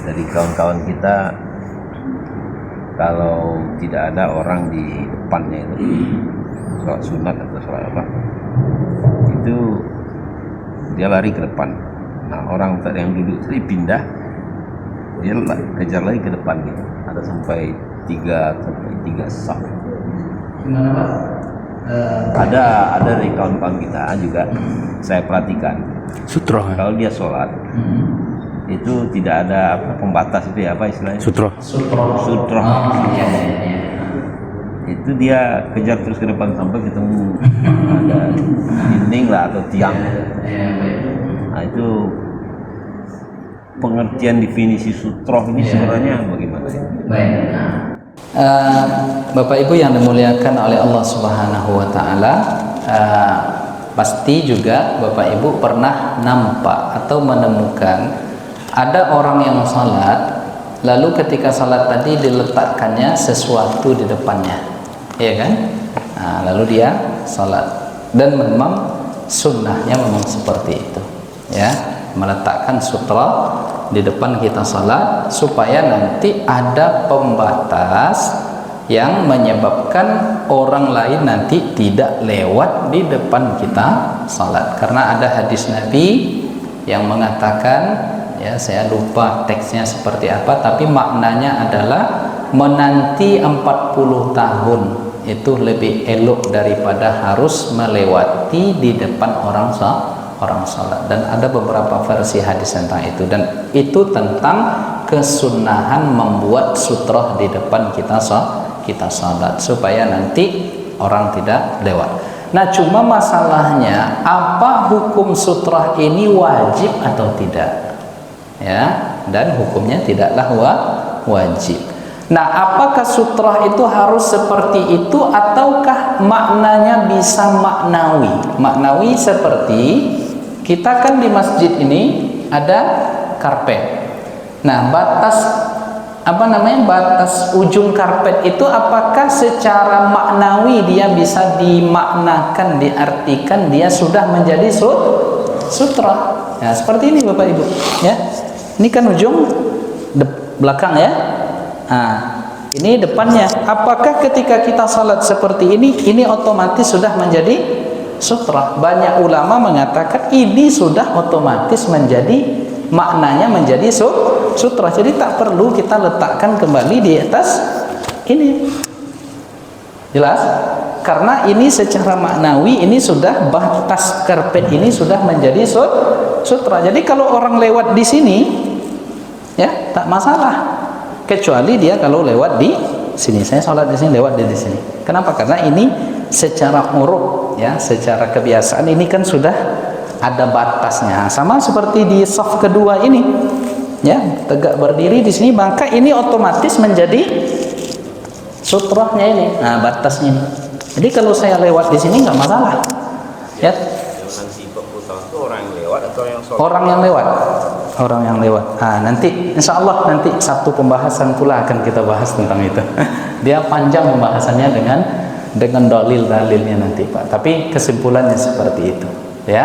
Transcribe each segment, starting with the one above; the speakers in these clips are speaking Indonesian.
dari kawan-kawan kita, kalau tidak ada orang di depannya itu sholat sunat atau sholat apa, itu dia lari ke depan. Nah, orang tadi yang duduk tadi pindah, dia kejar lagi ke depan gitu. Ada sampai tiga saf. Gimana Pak? Ada dari kawan-kawan kita juga saya perhatikan. Sutroh. Kalau dia sholat, itu tidak ada pembatas, itu ya apa istilahnya? Sutroh. Sutroh. Iya. Itu dia kejar terus ke depan sampai ketemu ada dinding lah atau tiang. Nah, itu pengertian definisi sutroh ini sebenarnya bagaimana? Baik. Bapak Ibu yang dimuliakan oleh Allah Subhanahu wa taala, pasti juga Bapak Ibu pernah nampak atau menemukan ada orang yang salat, lalu ketika salat tadi diletakkannya sesuatu di depannya, ya kan? Nah, lalu dia salat, dan memang sunnahnya memang seperti itu, ya, meletakkan sutra di depan kita salat supaya nanti ada pembatas yang menyebabkan orang lain nanti tidak lewat di depan kita salat. Karena ada hadis Nabi yang mengatakan, ya saya lupa teksnya seperti apa, tapi maknanya adalah menanti 40 tahun itu lebih elok daripada harus melewati di depan orang salat. Dan ada beberapa versi hadis tentang itu, dan itu tentang kesunahan membuat sutroh di depan kita salat supaya nanti orang tidak lewat. Nah, cuma masalahnya apa hukum sutroh ini wajib atau tidak, ya, dan hukumnya tidaklah wajib. Nah, apakah sutroh itu harus seperti itu ataukah maknanya bisa maknawi? Maknawi seperti kita kan di masjid ini ada karpet. Nah, batas ujung karpet itu apakah secara maknawi dia bisa dimaknakan, diartikan dia sudah menjadi sutra? Ya, seperti ini Bapak Ibu, ya. Ini kan ujung belakang, ya. Nah, ini depannya. Apakah ketika kita salat seperti ini otomatis sudah menjadi sutra? Banyak ulama mengatakan ini sudah otomatis menjadi, maknanya menjadi sutra. Jadi tak perlu kita letakkan kembali di atas ini. Jelas? Karena ini secara maknawi ini sudah, batas karpet ini sudah menjadi sutra. Jadi kalau orang lewat di sini, ya tak masalah. Kecuali dia kalau lewat di sini. Saya sholat di sini, lewat di sini. Kenapa? Karena ini secara uruf, ya, secara kebiasaan ini kan sudah ada batasnya. Sama seperti di saf kedua ini, ya, tegak berdiri di sini, maka ini otomatis menjadi sutrahnya ini. Nah, batasnya ini. Jadi kalau saya lewat di sini nggak masalah, ya. Orang yang lewat atau yang sholat? Orang yang lewat. Nah, nanti insya Allah nanti satu pembahasan pula akan kita bahas tentang itu. Dia panjang pembahasannya dengan dalil-dalilnya nanti, Pak. Tapi kesimpulannya seperti itu, ya.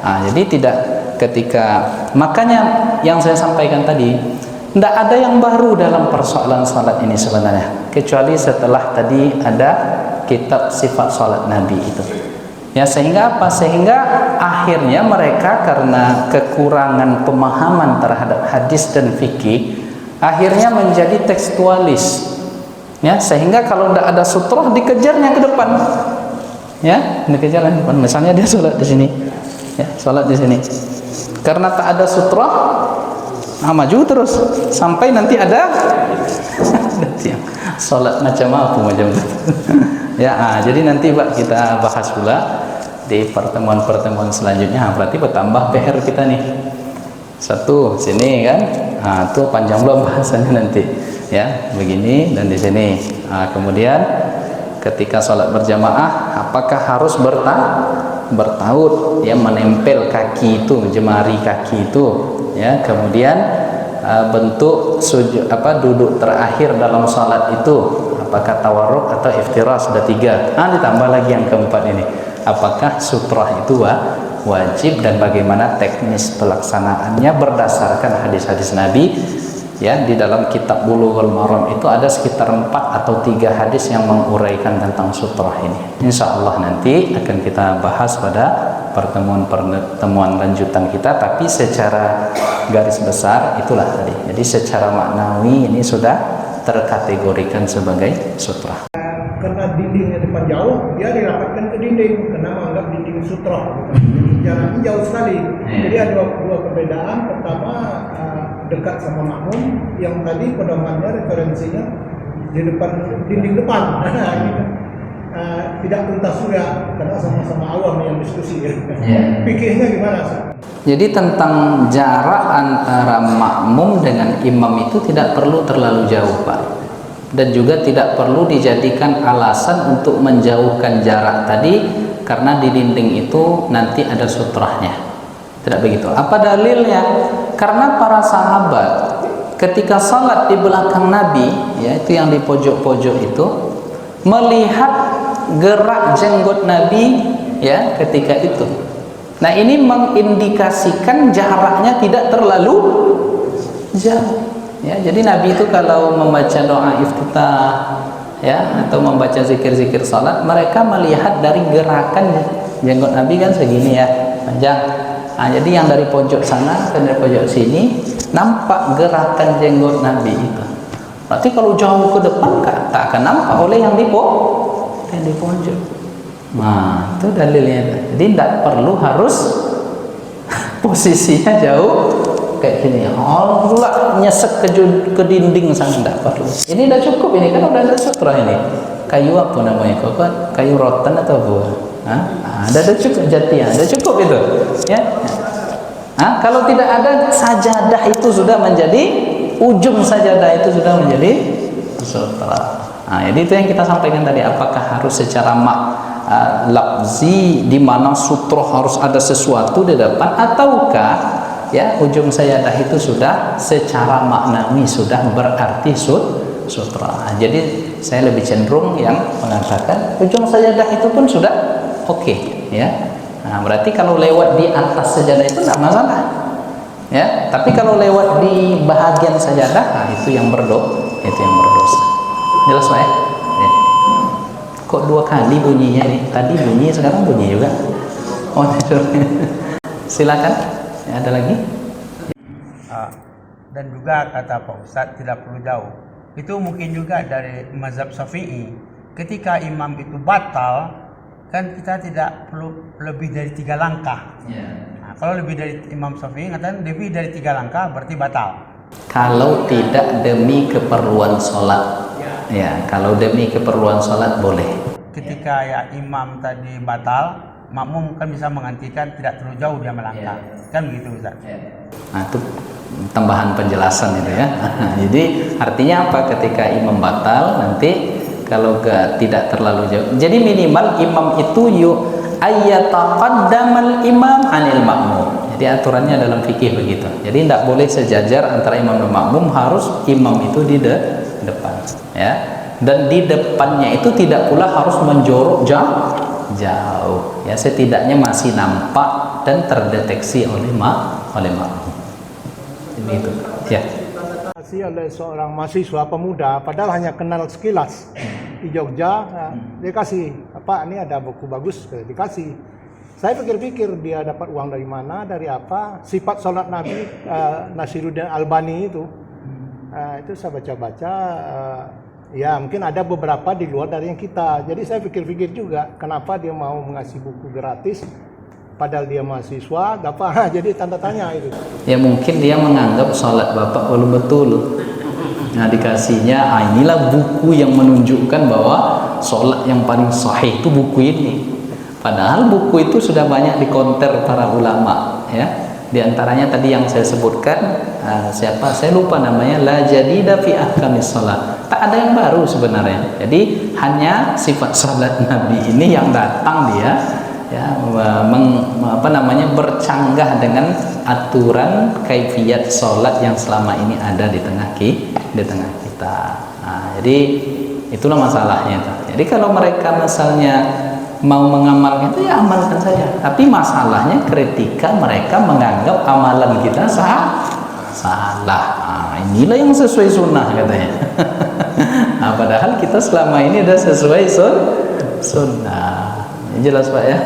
Nah, jadi tidak ketika, makanya yang saya sampaikan tadi, tidak ada yang baru dalam persoalan salat ini sebenarnya, kecuali setelah tadi ada kitab sifat salat Nabi itu. Ya, sehingga apa? Sehingga akhirnya mereka karena kekurangan pemahaman terhadap hadis dan fikih, akhirnya menjadi tekstualis. Ya, sehingga kalau tidak ada sutroh dikejarnya ke depan. Ya, dikejarnya ke depan. Misalnya dia sholat di sini. Ya, sholat di sini. Karena tak ada sutroh, maju terus sampai nanti ada sholat macam apa macam itu. Ya, jadi nanti Pak kita bahas pula di pertemuan-pertemuan selanjutnya. Berarti bertambah PR kita nih. Satu sini kan, itu panjang belum bahasannya nanti. Ya, begini dan di sini. Kemudian ketika sholat berjamaah, apakah harus bertaut, ya, menempel kaki itu, jemari kaki itu, ya. Kemudian bentuk sujud duduk terakhir dalam sholat itu, apakah tawarruk atau iftiras? Sudah 3. Ditambah lagi yang keempat ini, apakah sutrah itu wajib dan bagaimana teknis pelaksanaannya berdasarkan hadis-hadis Nabi ya di dalam kitab Bulughul Maram itu ada sekitar 4 atau 3 hadis yang menguraikan tentang sutrah ini. Insya Allah nanti akan kita bahas pada pertemuan lanjutan kita, tapi secara garis besar itulah tadi. Jadi secara maknawi ini sudah terkategorikan sebagai sutrah. Karena dindingnya depan jauh, dia dirapatkan ke dinding karena menganggap dinding sutra. Jaraknya jauh sekali. Jadi ada dua perbedaan. Pertama, dekat sama makmum, yang tadi pedomannya referensinya di depan dinding depan. Tidak tuntas juga karena sama-sama awam yang diskusi. Pikirnya gimana sih? Jadi tentang jarak antara makmum dengan imam itu tidak perlu terlalu jauh, Pak. Dan juga tidak perlu dijadikan alasan untuk menjauhkan jarak tadi karena di dinding itu nanti ada sutrahnya. Tidak begitu. Apa dalilnya? Karena para sahabat ketika salat di belakang Nabi, yaitu yang di pojok-pojok itu, melihat gerak jenggot Nabi ya ketika itu. Nah, ini mengindikasikan jaraknya tidak terlalu jauh. Ya, jadi Nabi itu kalau membaca doa iftitah ya atau membaca zikir-zikir salat, mereka melihat dari gerakan jenggot Nabi kan segini ya, panjang. Nah, jadi yang dari pojok sana dan dari pojok sini nampak gerakan jenggot Nabi itu. Berarti kalau jauh ke depan tak akan nampak oleh yang di pojok. Nah, itu dalilnya. Jadi tidak perlu harus posisinya jauh kayak gini. Oh, pula nyesek ke dinding sana, tidak perlu. Ini sudah cukup, ini kan udah ada sutra ini. Kayu apa namanya? Kok kayu rotan atau apa? Ada cukup jatian, ada cukup itu. Ya. Kalau tidak ada sajadah itu sudah menjadi ujung sajadah itu sudah menjadi sutra. Jadi itu yang kita sampaikan tadi. Apakah harus secara lafzi di mana sutra harus ada sesuatu di depan, ataukah ya ujung sajadah itu sudah secara maknawi sudah berarti sutra. Jadi saya lebih cenderung yang mengatakan ujung sajadah itu pun sudah oke, ya. Nah, berarti kalau lewat di atas sajadah itu tidak masalah, ya. Tapi kalau lewat di bahagian sajadah, itu yang berdosa. Jelas Pak ya? Ya. Kok 2 kali bunyinya nih? Tadi bunyi, sekarang bunyi juga. Oh, silakan. Ya, ada lagi? Dan juga kata Pak Ustadz tidak perlu jauh. Itu mungkin juga dari mazhab Syafi'i. Ketika imam itu batal, kan kita tidak perlu lebih dari 3 langkah. Nah, kalau lebih dari Imam Syafi'i katakan lebih dari 3 langkah berarti batal. Kalau tidak demi keperluan sholat, ya. Kalau demi keperluan sholat boleh. Ketika ya imam tadi batal, makmum kan bisa menggantikan tidak terlalu jauh dia melangkah. Kan begitu Ustaz. Nah, itu tambahan penjelasan itu ya. Jadi artinya apa? Ketika imam batal nanti kalau tidak terlalu jauh. Jadi minimal imam itu ayyataqaddamal imam anil makmum. Jadi aturannya dalam fikih begitu. Jadi tidak boleh sejajar antara imam dan makmum, harus imam itu di depan, ya. Dan di depannya itu tidak pula harus menjorok jauh, ya. Setidaknya masih nampak dan terdeteksi oleh makmum. Begitu, ya. Oleh seorang mahasiswa pemuda, padahal hanya kenal sekilas di Jogja, dia kasih apa, ini ada buku bagus, dikasih. Saya pikir-pikir dia dapat uang dari mana, dari apa, sifat sholat Nabi Nasiruddin Albani itu saya baca-baca, ya mungkin ada beberapa di luar dari yang kita. Jadi saya pikir-pikir juga kenapa dia mau mengasih buku gratis padahal dia mahasiswa, apa? Jadi tanda tanya itu. Ya mungkin dia menganggap sholat bapak belum betul. Nah dikasihnya, inilah buku yang menunjukkan bahwa sholat yang paling sahih itu buku ini. Padahal buku itu sudah banyak dikonter para ulama, ya. Di antaranya tadi yang saya sebutkan, siapa? Saya lupa namanya. La jadida fi ahkamis sholat. Tak ada yang baru sebenarnya. Jadi hanya sifat sholat Nabi ini yang datang dia, ya, bercanggah dengan aturan kaifiyat sholat yang selama ini ada di tengah kita. Nah, jadi itulah masalahnya. Jadi kalau mereka misalnya mau mengamalkan itu, ya amalkan saja. Tapi masalahnya ketika mereka menganggap amalan kita salah. Nah, ini inilah yang sesuai sunnah katanya. Nah, padahal kita selama ini sudah sesuai sunnah. Jelas Pak ya?